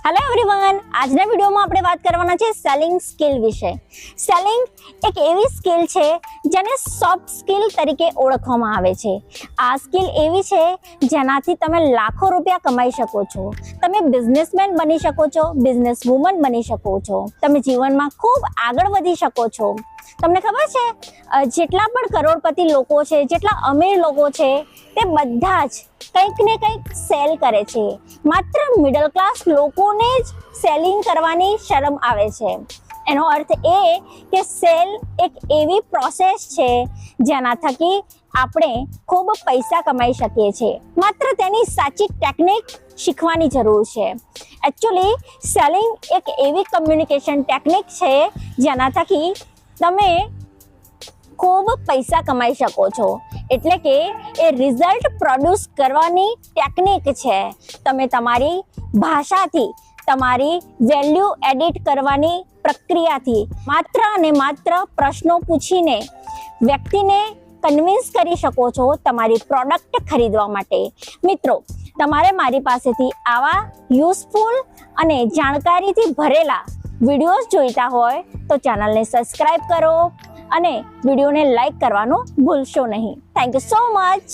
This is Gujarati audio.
હેલો એવરીવન, આજના વિડીયોમાં આપણે વાત કરવાના છે સેલિંગ સ્કિલ વિશે. સેલિંગ એક એવી સ્કિલ છે જેને સોફ્ટ સ્કિલ તરીકે ઓળખવામાં આવે છે. આ સ્કિલ એવી છે જેનાથી તમે લાખો રૂપિયા કમાઈ શકો છો. તમે બિઝનેસમેન બની શકો છો, બિઝનેસ વુમન બની શકો છો, તમે જીવનમાં ખૂબ આગળ વધી શકો છો. તમને ખબર છે, જેટલા પણ કરોડપતિ લોકો છે, જેટલા અમીર લોકો છે, તે બધા જ કંઈક ને કંઈક સેલ કરે છે. માત્ર મિડલ ક્લાસ લોકોને જ સેલિંગ કરવાની શરમ આવે છે. એનો અર્થ એ કે સેલ એક એવી પ્રોસેસ છે જેના થકી આપણે ખૂબ પૈસા કમાઈ શકીએ છીએ. માત્ર તેની સાચી ટેકનિક શીખવાની જરૂર છે. એકચ્યુઅલી સેલિંગ એક એવી કમ્યુનિકેશન ટેકનિક છે જેના થકી તમે ખૂબ પૈસા કમાઈ શકો છો. એટલે કે એ રિઝલ્ટ પ્રોડ્યુસ કરવાની ટેકનિક છે. તમે તમારી ભાષાથી, તમારી વેલ્યુ એડિટ કરવાની પ્રક્રિયાથી માત્ર અને માત્ર પ્રશ્નો પૂછીને વ્યક્તિને કન્વિન્સ કરી શકો છો તમારી પ્રોડક્ટ ખરીદવા માટે. મિત્રો, તમારે મારી પાસેથી આવા યુઝફુલ અને જાણકારીથી ભરેલા વિડીયોઝ જોઈતા હોય તો ચેનલને સબસ્ક્રાઈબ કરો અને વિડીયોને લાઈક કરવાનું ભૂલશો નહીં. Thank you so much.